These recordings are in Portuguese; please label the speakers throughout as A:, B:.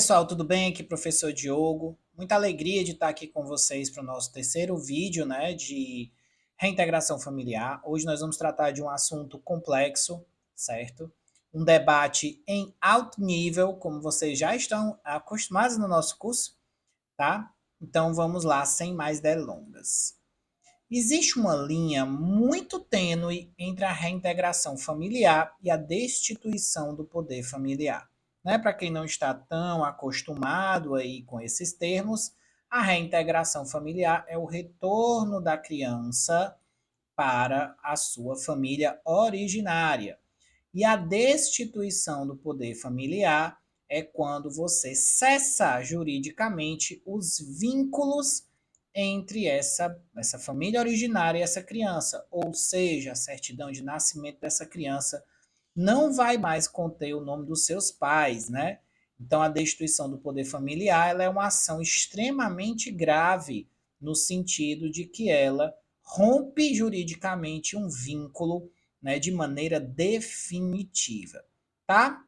A: pessoal, tudo bem? Aqui professor Diogo. Muita alegria de estar aqui com vocês para o nosso terceiro vídeo, né, de reintegração familiar. Hoje nós vamos tratar de um assunto complexo, certo? Um debate em alto nível, como vocês já estão acostumados no nosso curso, tá? Então vamos lá, sem mais delongas. Existe uma linha muito tênue entre a reintegração familiar e a destituição do poder familiar. Né? Para quem não está tão acostumado aí com esses termos, a reintegração familiar é o retorno da criança para a sua família originária. E a destituição do poder familiar é quando você cessa juridicamente os vínculos entre essa família originária e essa criança, ou seja, a certidão de nascimento dessa criança não vai mais conter o nome dos seus pais, né? Então, a destituição do poder familiar ela é uma ação extremamente grave no sentido de que ela rompe juridicamente um vínculo, né, de maneira definitiva, tá?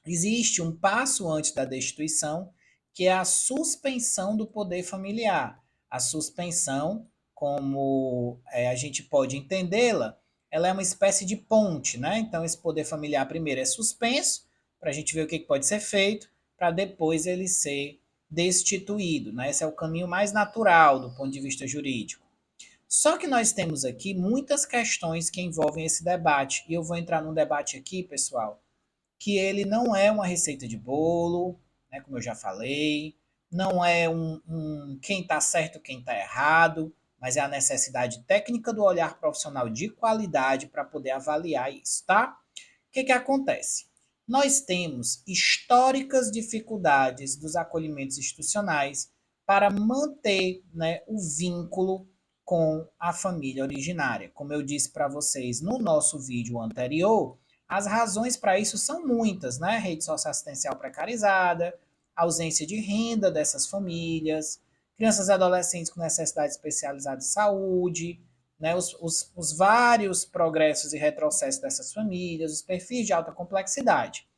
A: Existe um passo antes da destituição, que é a suspensão do poder familiar. A suspensão, como a gente pode entendê-la, ela é uma espécie de ponte, né? Então, esse poder familiar primeiro é suspenso, para a gente ver o que pode ser feito, para depois ele ser destituído, né? Esse é o caminho mais natural do ponto de vista jurídico. Só que nós temos aqui muitas questões que envolvem esse debate, e eu vou entrar num debate aqui, pessoal, que ele não é uma receita de bolo, né, como eu já falei, não é quem está certo, quem está errado, mas é a necessidade técnica do olhar profissional de qualidade para poder avaliar isso, tá? O que acontece? Nós temos históricas dificuldades dos acolhimentos institucionais para manter, né, o vínculo com a família originária. Como eu disse para vocês no nosso vídeo anterior, as razões para isso são muitas, né? Rede socioassistencial precarizada, ausência de renda dessas famílias, crianças e adolescentes com necessidade especializada de saúde, né? Os vários progressos e retrocessos dessas famílias, os perfis de alta complexidade.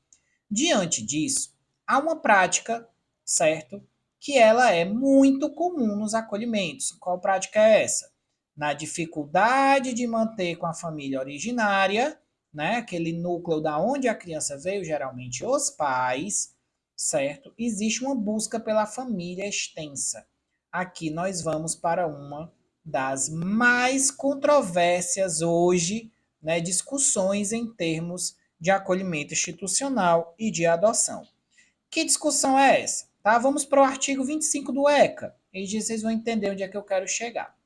A: Diante disso, há uma prática, certo? Que ela é muito comum nos acolhimentos. Qual prática é essa? Na dificuldade de manter com a família originária, né, aquele núcleo da onde a criança veio, geralmente os pais, certo? Existe uma busca pela família extensa. Aqui nós vamos para uma das mais controvérsias hoje, né, discussões em termos de acolhimento institucional e de adoção. Que discussão é essa? Tá? Vamos para o artigo 25 do ECA, e vocês vão entender onde é que eu quero chegar.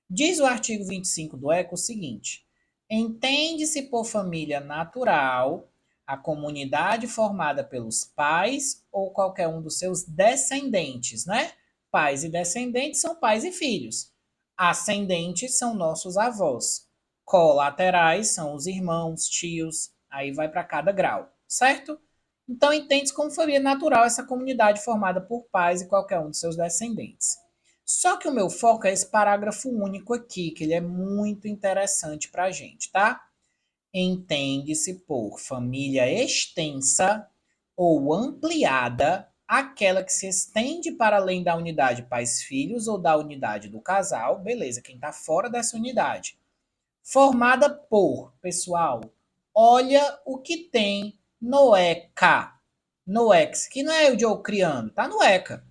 A: Diz o artigo 25 do ECA o seguinte: entende-se por família natural a comunidade formada pelos pais ou qualquer um dos seus descendentes, né? Pais e descendentes são pais e filhos. Ascendentes são nossos avós. Colaterais são os irmãos, tios, aí vai para cada grau, certo? Então entende-se como família natural essa comunidade formada por pais e qualquer um dos seus descendentes. Só que o meu foco é esse parágrafo único aqui, que ele é muito interessante para a gente, tá? Entende-se por família extensa ou ampliada aquela que se estende para além da unidade pais-filhos ou da unidade do casal, beleza, quem está fora dessa unidade. Formada por, pessoal, olha o que tem no ECA. No EX, que não é o Diogo criando, tá no ECA.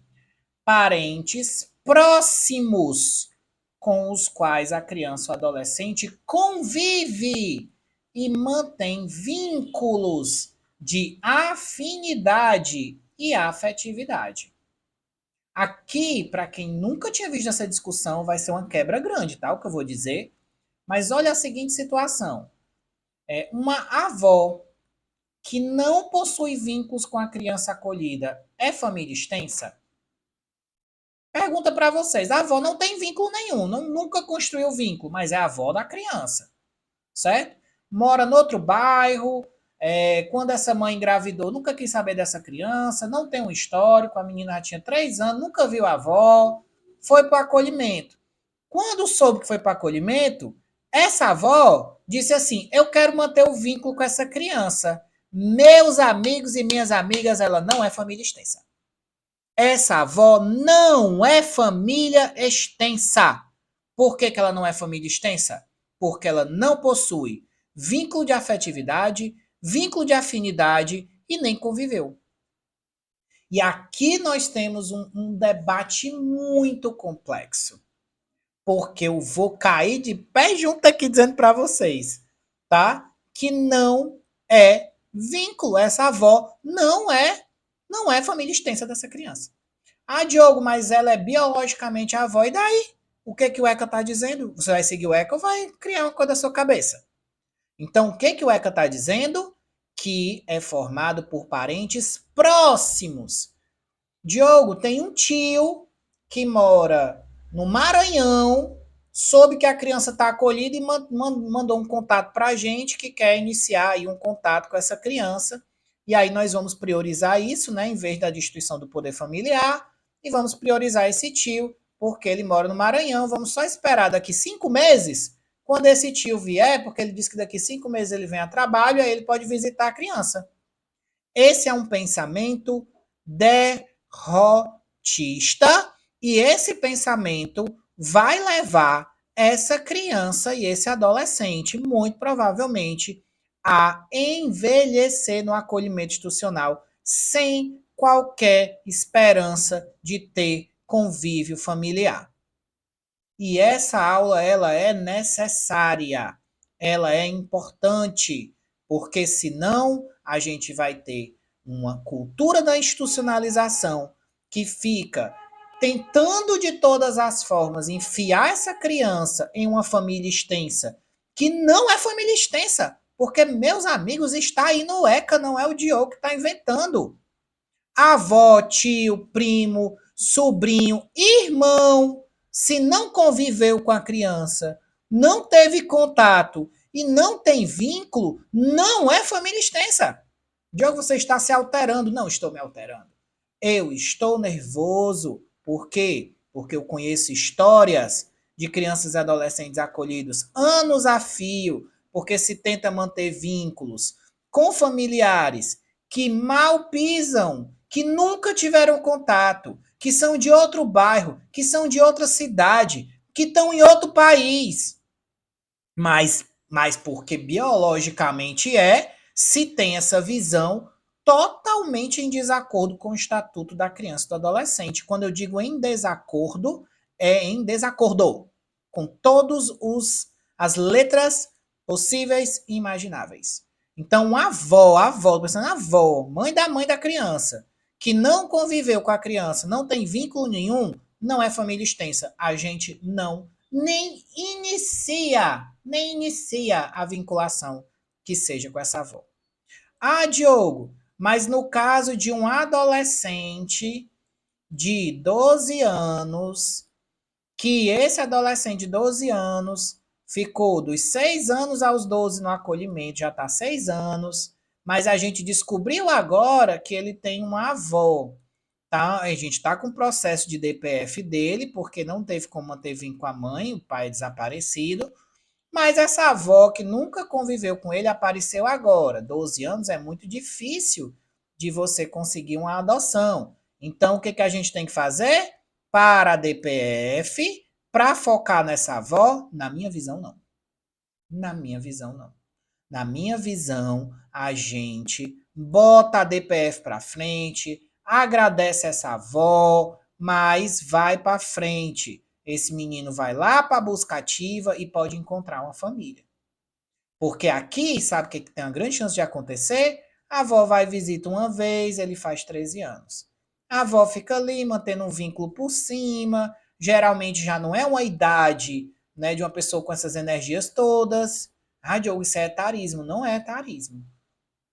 A: Parentes próximos com os quais a criança ou adolescente convive e mantém vínculos de afinidade e afetividade. Aqui, para quem nunca tinha visto essa discussão, vai ser uma quebra grande, tá? O que eu vou dizer. Mas olha a seguinte situação. Uma avó que não possui vínculos com a criança acolhida é família extensa? Pergunta para vocês. A avó não tem vínculo nenhum, nunca construiu vínculo, mas é a avó da criança, certo? Mora no outro bairro, quando essa mãe engravidou, nunca quis saber dessa criança, não tem um histórico, a menina já tinha 3 anos, nunca viu a avó, foi para o acolhimento. Quando soube que foi para o acolhimento, essa avó disse assim, eu quero manter o vínculo com essa criança, Meus amigos e minhas amigas, ela não é família extensa. Essa avó não é família extensa. Por que ela não é família extensa? Porque ela não possui vínculo de afetividade, vínculo de afinidade e nem conviveu. E aqui nós temos um debate muito complexo. Porque eu vou cair de pé junto aqui dizendo para vocês, tá? Que não é vínculo. Essa avó não é família extensa dessa criança. Ah, Diogo, mas ela é biologicamente a avó, e daí? O que que o ECA está dizendo? Você vai seguir o ECA ou vai criar uma coisa da sua cabeça? Então, o que que o ECA está dizendo? Que é formado por parentes próximos. Diogo, tem um tio que mora no Maranhão, soube que a criança está acolhida e mandou um contato para a gente que quer iniciar aí um contato com essa criança. E aí nós vamos priorizar isso, né, em vez da destituição do poder familiar, e vamos priorizar esse tio, porque ele mora no Maranhão. Vamos só esperar daqui 5 meses, quando esse tio vier, porque ele disse que daqui 5 meses ele vem a trabalho, aí ele pode visitar a criança. Esse é um pensamento derrotista e esse pensamento vai levar essa criança e esse adolescente, muito provavelmente, a envelhecer no acolhimento institucional sem qualquer esperança de ter convívio familiar. E essa aula ela é necessária, ela é importante, porque senão a gente vai ter uma cultura da institucionalização que fica tentando de todas as formas enfiar essa criança em uma família extensa, que não é família extensa, porque meus amigos está aí no ECA, não é o Diogo que está inventando. Avó, tio, primo, sobrinho, irmão, se não conviveu com a criança, não teve contato e não tem vínculo, não é família extensa. Diogo, você está se alterando. Não estou me alterando. Eu estou nervoso. Por quê? Porque eu conheço histórias de crianças e adolescentes acolhidos anos a fio, porque se tenta manter vínculos com familiares que mal pisam, que nunca tiveram contato, que são de outro bairro, que são de outra cidade, que estão em outro país. Mas porque biologicamente se tem essa visão totalmente em desacordo com o Estatuto da Criança e do Adolescente. Quando eu digo em desacordo, é em desacordo com todas as letras possíveis e imagináveis. Então, a avó, pensando na avó, mãe da criança, que não conviveu com a criança, não tem vínculo nenhum, não é família extensa. A gente não nem inicia a vinculação que seja com essa avó. Ah, Diogo, mas no caso de um adolescente de 12 anos, que esse adolescente de 12 anos ficou dos 6 anos aos 12 no acolhimento, já está 6 anos, mas a gente descobriu agora que ele tem uma avó. Tá? A gente está com o processo de DPF dele, porque não teve como manter vínculo com a mãe, o pai é desaparecido, mas essa avó que nunca conviveu com ele apareceu agora. 12 anos é muito difícil de você conseguir uma adoção. Então, o que, que a gente tem que fazer? Para a DPF, para focar nessa avó? Na minha visão, não. Na minha visão, não. Na minha visão, a gente bota a DPF para frente, agradece essa avó, mas vai para frente. Esse menino vai lá para a busca ativa e pode encontrar uma família. Porque aqui, sabe o que tem uma grande chance de acontecer? A avó vai visita uma vez, ele faz 13 anos. A avó fica ali, mantendo um vínculo por cima. Geralmente já não é uma idade, né, de uma pessoa com essas energias todas. Ah, Diogo, isso é etarismo. Não é etarismo.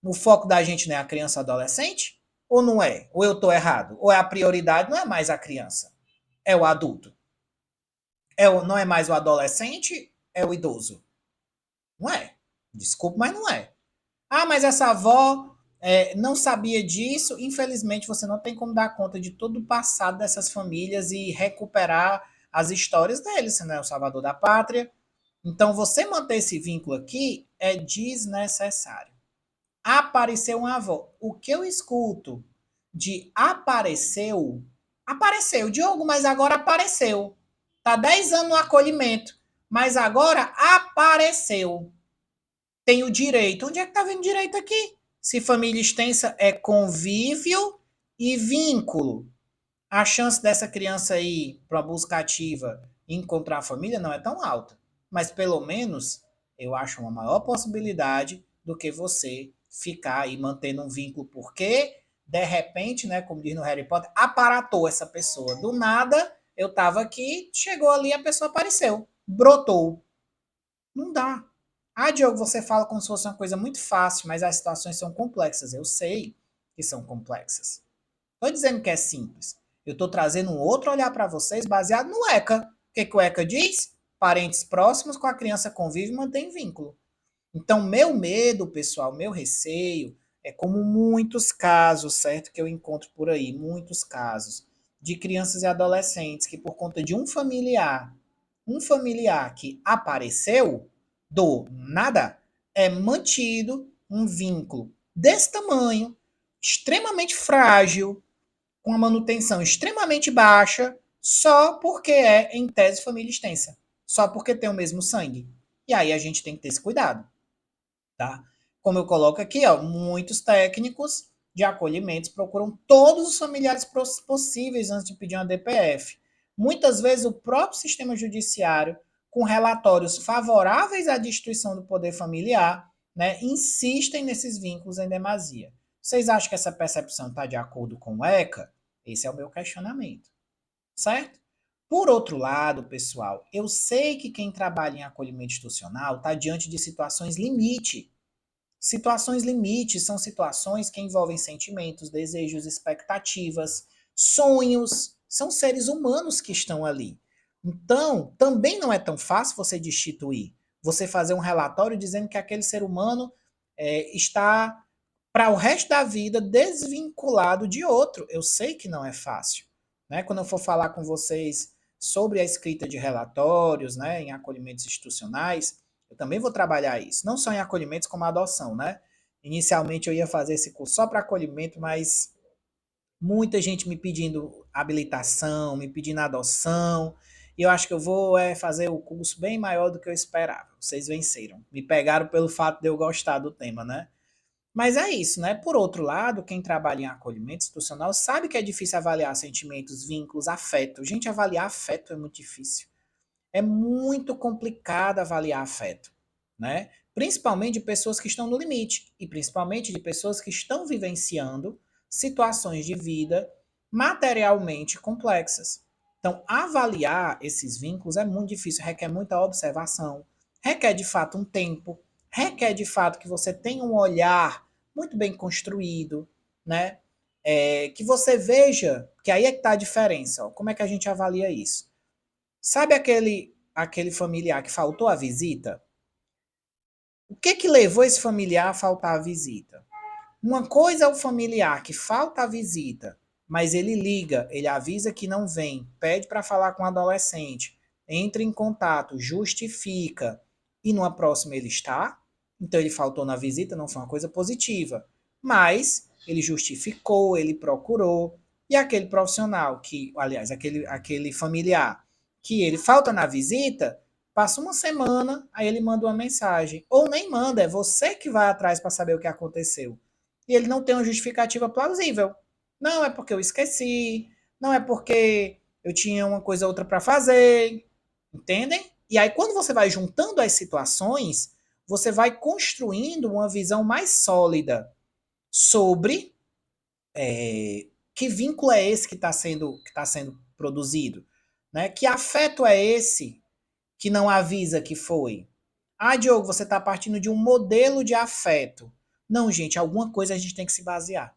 A: O foco da gente não é a criança ou adolescente? Ou não é? Ou eu estou errado? Ou é a prioridade não é mais a criança? É o adulto? Não é mais o adolescente? É o idoso? Não é. Desculpa, mas não é. Ah, mas essa avó não sabia disso. Infelizmente, você não tem como dar conta de todo o passado dessas famílias e recuperar as histórias deles, você não é o salvador da pátria. Então, você manter esse vínculo aqui é desnecessário. Apareceu uma avó. O que eu escuto de apareceu, apareceu, Diogo, mas agora apareceu. Tá 10 anos no acolhimento, mas agora apareceu. Tem o direito. Onde é que tá vendo direito aqui? Se família extensa é convívio e vínculo, a chance dessa criança ir para a busca ativa e encontrar a família não é tão alta. Mas pelo menos eu acho uma maior possibilidade do que você ficar aí mantendo um vínculo, porque de repente, né, como diz no Harry Potter, aparatou essa pessoa. Do nada, eu estava aqui, chegou ali, a pessoa apareceu, brotou. Não dá. Ah, Diogo, você fala como se fosse uma coisa muito fácil, mas as situações são complexas. Eu sei que são complexas. Estou dizendo que é simples. Eu estou trazendo um outro olhar para vocês baseado no ECA. O que, que o ECA diz? Parentes próximos com a criança convive e mantém vínculo. Então, meu medo, pessoal, meu receio, é como muitos casos, certo? Que eu encontro por aí, muitos casos, de crianças e adolescentes que, por conta de um familiar que apareceu do nada, é mantido um vínculo desse tamanho, extremamente frágil, com uma manutenção extremamente baixa, só porque é, em tese, família extensa. Só porque tem o mesmo sangue. E aí a gente tem que ter esse cuidado, tá? Como eu coloco aqui, ó, muitos técnicos de acolhimentos procuram todos os familiares possíveis antes de pedir uma DPF. Muitas vezes o próprio sistema judiciário, com relatórios favoráveis à destituição do poder familiar, né, insistem nesses vínculos em demasia. Vocês acham que essa percepção está de acordo com o ECA? Esse é o meu questionamento, certo? Por outro lado, pessoal, eu sei que quem trabalha em acolhimento institucional está diante de situações limite. Situações limite são situações que envolvem sentimentos, desejos, expectativas, sonhos. São seres humanos que estão ali. Então, também não é tão fácil você destituir. Você fazer um relatório dizendo que aquele ser humano está para o resto da vida desvinculado de outro. Eu sei que não é fácil. Né? Quando eu for falar com vocês sobre a escrita de relatórios, né, em acolhimentos institucionais, eu também vou trabalhar isso. Não só em acolhimentos, como adoção. Né? Inicialmente eu ia fazer esse curso só para acolhimento, mas muita gente me pedindo habilitação, me pedindo adoção. E eu acho que eu vou fazer o curso bem maior do que eu esperava. Vocês venceram. Me pegaram pelo fato de eu gostar do tema, né? Mas é isso, né? Por outro lado, quem trabalha em acolhimento institucional sabe que é difícil avaliar sentimentos, vínculos, afeto. Gente, avaliar afeto é muito difícil. É muito complicado avaliar afeto, né? Principalmente de pessoas que estão no limite e principalmente de pessoas que estão vivenciando situações de vida materialmente complexas. Então, avaliar esses vínculos é muito difícil, requer muita observação, requer de fato um tempo, requer de fato que você tenha um olhar muito bem construído, né? Que você veja, que aí é que está a diferença. Ó, como é que a gente avalia isso? Sabe aquele familiar que faltou a visita? O que que levou esse familiar a faltar a visita? Uma coisa é o familiar que falta a visita, mas ele liga, ele avisa que não vem, pede para falar com o adolescente, entra em contato, justifica e numa próxima ele está. Então ele faltou na visita, não foi uma coisa positiva. Mas ele justificou, ele procurou. E aquele profissional que, aliás, aquele familiar que ele falta na visita, passa uma semana, aí ele manda uma mensagem. Ou nem manda, é você que vai atrás para saber o que aconteceu. E ele não tem uma justificativa plausível. Não é porque eu esqueci, não é porque eu tinha uma coisa ou outra para fazer, entendem? E aí quando você vai juntando as situações, você vai construindo uma visão mais sólida sobre que vínculo é esse que tá sendo produzido, né? Que afeto é esse que não avisa que foi? Ah, Diogo, você está partindo de um modelo de afeto. Não, gente, alguma coisa a gente tem que se basear.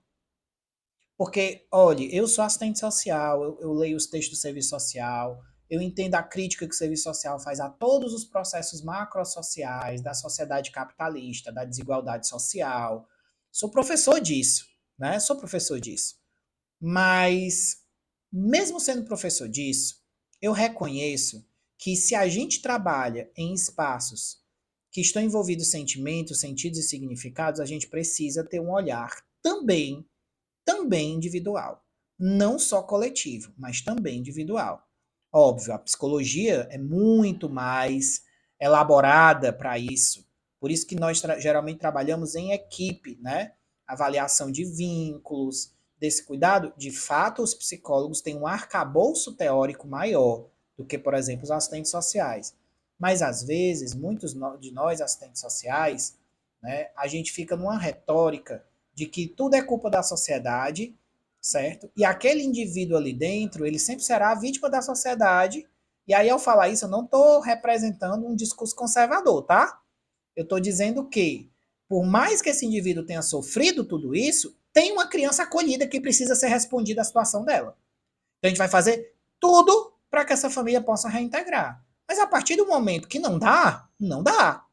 A: Porque, olha, eu sou assistente social, eu leio os textos do serviço social, eu entendo a crítica que o serviço social faz a todos os processos macrosociais da sociedade capitalista, da desigualdade social. Sou professor disso, né? Sou professor disso. Mas, mesmo sendo professor disso, eu reconheço que se a gente trabalha em espaços que estão envolvidos sentimentos, sentidos e significados, a gente precisa ter um olhar também individual. Não só coletivo, mas também individual. Óbvio, a psicologia é muito mais elaborada para isso. Por isso que nós geralmente trabalhamos em equipe, né? Avaliação de vínculos, desse cuidado. De fato, os psicólogos têm um arcabouço teórico maior do que, por exemplo, os assistentes sociais. Mas, às vezes, muitos de nós, assistentes sociais, né, a gente fica numa retórica de que tudo é culpa da sociedade, certo? E aquele indivíduo ali dentro, ele sempre será a vítima da sociedade. E aí, ao falar isso, eu não estou representando um discurso conservador, tá? Eu estou dizendo que, por mais que esse indivíduo tenha sofrido tudo isso, tem uma criança acolhida que precisa ser respondida à situação dela. Então, a gente vai fazer tudo para que essa família possa reintegrar. Mas a partir do momento que não dá, não dá.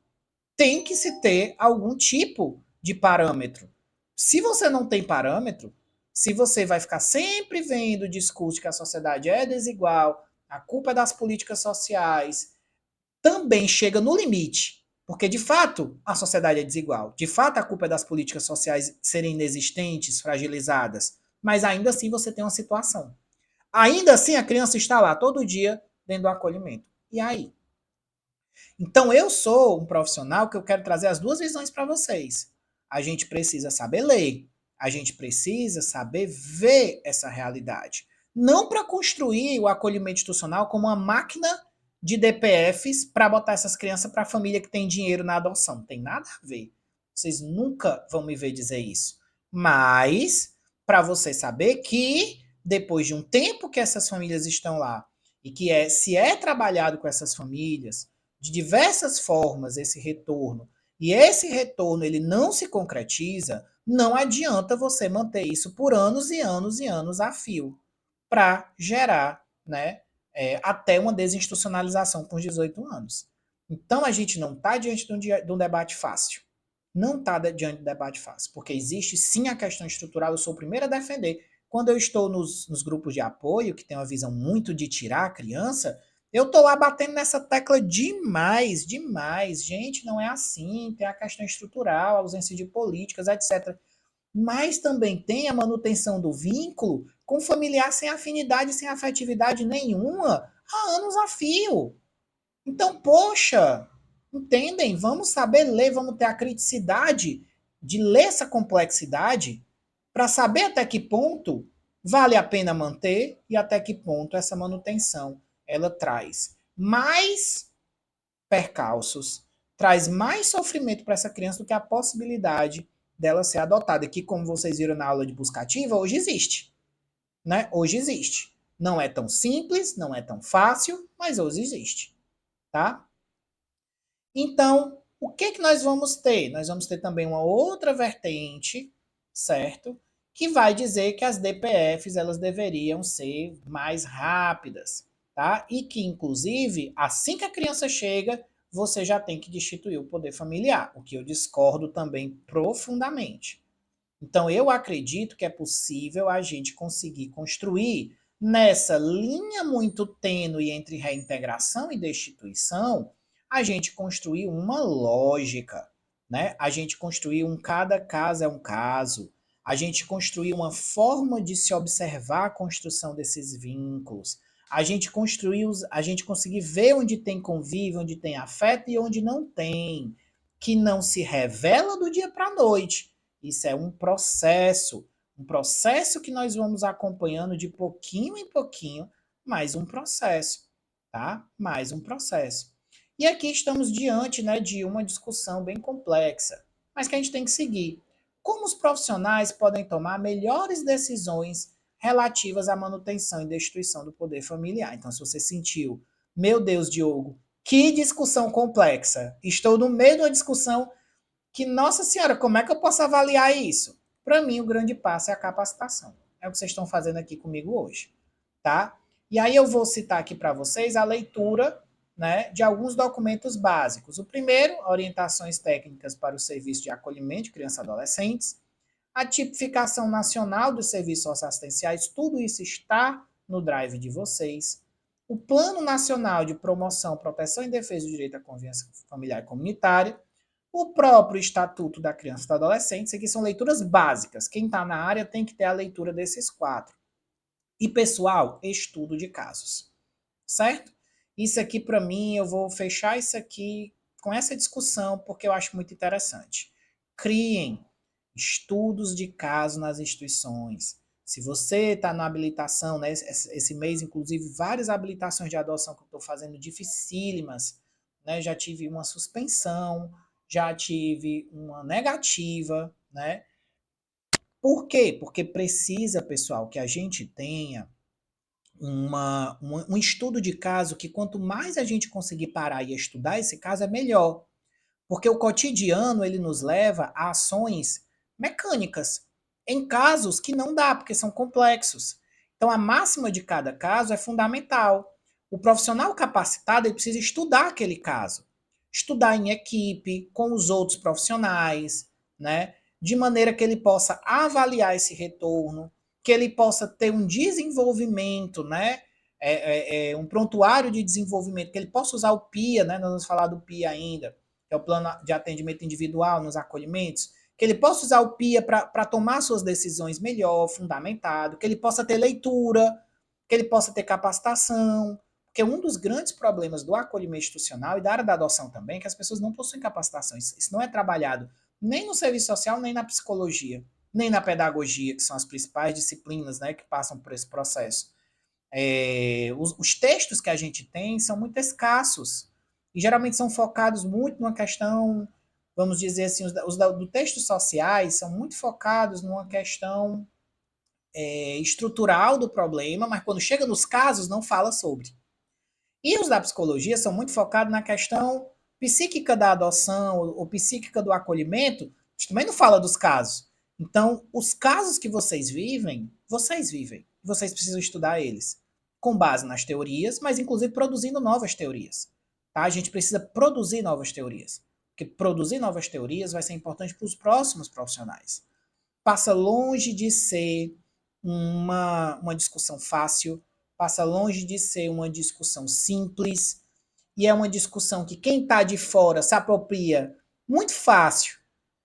A: Tem que se ter algum tipo de parâmetro. Se você não tem parâmetro, se você vai ficar sempre vendo o discurso de que a sociedade é desigual, a culpa é das políticas sociais, também chega no limite. Porque, de fato, a sociedade é desigual. De fato, a culpa é das políticas sociais serem inexistentes, fragilizadas. Mas ainda assim você tem uma situação. Ainda assim a criança está lá todo dia dentro do acolhimento. E aí? Então eu sou um profissional que eu quero trazer as duas visões para vocês. A gente precisa saber ler, a gente precisa saber ver essa realidade. Não para construir o acolhimento institucional como uma máquina de DPFs para botar essas crianças para a família que tem dinheiro na adoção. Não tem nada a ver. Vocês nunca vão me ver dizer isso. Mas para você saber que depois de um tempo que essas famílias estão lá e que se é trabalhado com essas famílias, de diversas formas esse retorno, e esse retorno ele não se concretiza, não adianta você manter isso por anos e anos e anos a fio para gerar, né, até uma desinstitucionalização com os 18 anos. Então a gente não está diante de um debate fácil. Não está diante de um debate fácil, porque existe sim a questão estrutural, eu sou o primeiro a defender. Quando eu estou nos grupos de apoio, que tem uma visão muito de tirar a criança, eu tô lá batendo nessa tecla demais, demais. Gente, não é assim. Tem a questão estrutural, a ausência de políticas, etc. Mas também tem a manutenção do vínculo com familiar sem afinidade, sem afetividade nenhuma, há anos a fio. Então, poxa, entendem? Vamos saber ler, vamos ter a criticidade de ler essa complexidade para saber até que ponto vale a pena manter e até que ponto essa manutenção ela traz mais percalços, traz mais sofrimento para essa criança do que a possibilidade dela ser adotada, que como vocês viram na aula de buscativa, hoje existe, né? Hoje existe. Não é tão simples, não é tão fácil, mas hoje existe, tá? Então, o que que nós vamos ter? Nós vamos ter também uma outra vertente, certo? Que vai dizer que as DPFs elas deveriam ser mais rápidas, tá? E que inclusive, assim que a criança chega, você já tem que destituir o poder familiar, o que eu discordo também profundamente. Então, eu acredito que é possível a gente conseguir construir nessa linha muito tênue entre reintegração e destituição, a gente construir uma lógica, né? A gente construir um cada caso é um caso, a gente construir uma forma de se observar a construção desses vínculos, a gente conseguir ver onde tem convívio, onde tem afeto e onde não tem, que não se revela do dia para a noite. Isso é um processo que nós vamos acompanhando de pouquinho em pouquinho, mais um processo, tá? Mais um processo. E aqui estamos diante, né, de uma discussão bem complexa, mas que a gente tem que seguir. Como os profissionais podem tomar melhores decisões relativas à manutenção e destituição do poder familiar? Então, se você sentiu, meu Deus, Diogo, que discussão complexa. Estou no meio de uma discussão que, nossa senhora, como é que eu posso avaliar isso? Para mim, o grande passo é a capacitação. É o que vocês estão fazendo aqui comigo hoje, tá? E aí eu vou citar aqui para vocês a leitura, né, de alguns documentos básicos. O primeiro, orientações técnicas para o serviço de acolhimento de crianças e adolescentes, a tipificação nacional dos serviços socioassistenciais, tudo isso está no drive de vocês. o Plano Nacional de Promoção, Proteção e Defesa do Direito à Convivência Familiar e Comunitária, o próprio Estatuto da Criança e do Adolescente. Isso aqui são leituras básicas. Quem está na área tem que ter a leitura desses 4. E, pessoal, estudo de casos, certo? Isso aqui, para mim, eu vou fechar isso aqui com essa discussão, porque eu acho muito interessante. Criem estudos de caso nas instituições. Se você está na habilitação, né, esse mês, inclusive, várias habilitações de adoção que eu estou fazendo dificílimas, né, já tive uma suspensão, já tive uma negativa, né? Por quê? Porque precisa, pessoal, que a gente tenha um estudo de caso que quanto mais a gente conseguir parar e estudar esse caso, é melhor. Porque o cotidiano, ele nos leva a ações mecânicas, em casos que não dá, porque são complexos. Então, a máxima de cada caso é fundamental. O profissional capacitado, ele precisa estudar aquele caso. Estudar em equipe, com os outros profissionais, né? De maneira que ele possa avaliar esse retorno, que ele possa ter um desenvolvimento, né? Um prontuário de desenvolvimento, que ele possa usar o PIA, né? Nós vamos falar do PIA ainda, que é o plano de atendimento individual nos acolhimentos, que ele possa usar o PIA para tomar suas decisões melhor, fundamentado, que ele possa ter leitura, que ele possa ter capacitação, porque um dos grandes problemas do acolhimento institucional e da área da adoção também é que as pessoas não possuem capacitação. Isso não é trabalhado nem no serviço social, nem na psicologia, nem na pedagogia, que são as principais disciplinas, né, que passam por esse processo. Os textos que a gente tem são muito escassos e geralmente são focados muito numa questão, vamos dizer assim, os do textos sociais são muito focados numa questão estrutural do problema, mas quando chega nos casos não fala sobre. E os da psicologia são muito focados na questão psíquica da adoção ou psíquica do acolhimento, a gente também não fala dos casos. Então, os casos que vocês vivem. Vocês precisam estudar eles com base nas teorias, mas inclusive produzindo novas teorias. Tá? A gente precisa produzir novas teorias. Porque produzir novas teorias vai ser importante para os próximos profissionais. Passa longe de ser uma discussão fácil, passa longe de ser uma discussão simples, e é uma discussão que quem está de fora se apropria muito fácil,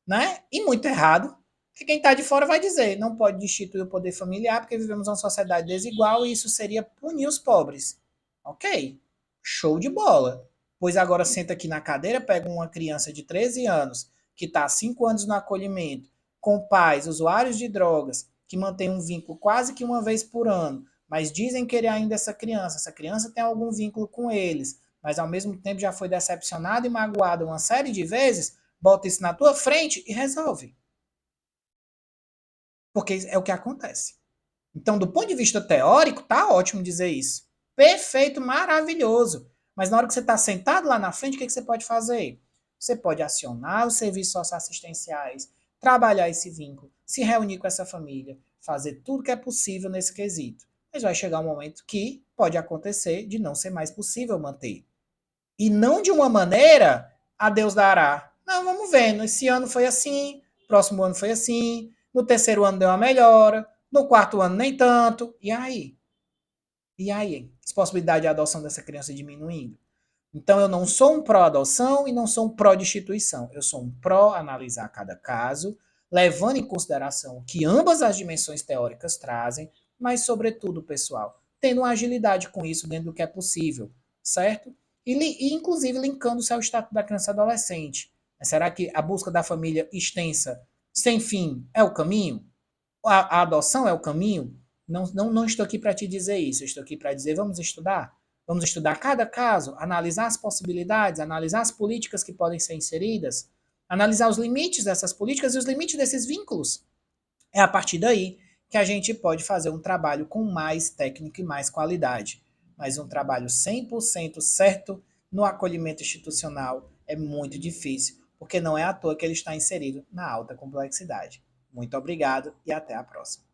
A: né? E muito errado, que quem está de fora vai dizer, não pode destituir o poder familiar porque vivemos uma sociedade desigual e isso seria punir os pobres. Ok, show de bola. Pois agora senta aqui na cadeira, pega uma criança de 13 anos, que está há 5 anos no acolhimento, com pais usuários de drogas, que mantém um vínculo quase que uma vez por ano, mas dizem querer ainda essa criança tem algum vínculo com eles, mas ao mesmo tempo já foi decepcionada e magoada uma série de vezes, bota isso na tua frente e resolve. Porque é o que acontece. Então, do ponto de vista teórico, tá ótimo dizer isso. Perfeito, maravilhoso. Mas na hora que você está sentado lá na frente, o que você pode fazer? Você pode acionar os serviços socioassistenciais, trabalhar esse vínculo, se reunir com essa família, fazer tudo que é possível nesse quesito. Mas vai chegar um momento que pode acontecer de não ser mais possível manter. E não de uma maneira a Deus dará. Não, vamos vendo. Esse ano foi assim, próximo ano foi assim, no terceiro ano deu uma melhora, no quarto ano nem tanto. E aí? E aí? As possibilidades de adoção dessa criança diminuindo. Então eu não sou um pró-adoção e não sou um pró-destituição. Eu sou um pró-analisar cada caso, levando em consideração o que ambas as dimensões teóricas trazem, mas, sobretudo, pessoal, tendo uma agilidade com isso dentro do que é possível, certo? E inclusive, linkando-se ao estatuto da criança e adolescente. Será que a busca da família extensa, sem fim, é o caminho? A adoção é o caminho? Não estou aqui para te dizer isso. Eu estou aqui para dizer, vamos estudar? Vamos estudar cada caso, analisar as possibilidades, analisar as políticas que podem ser inseridas, analisar os limites dessas políticas e os limites desses vínculos. É a partir daí que a gente pode fazer um trabalho com mais técnica e mais qualidade. Mas um trabalho 100% certo no acolhimento institucional é muito difícil, porque não é à toa que ele está inserido na alta complexidade. Muito obrigado e até a próxima.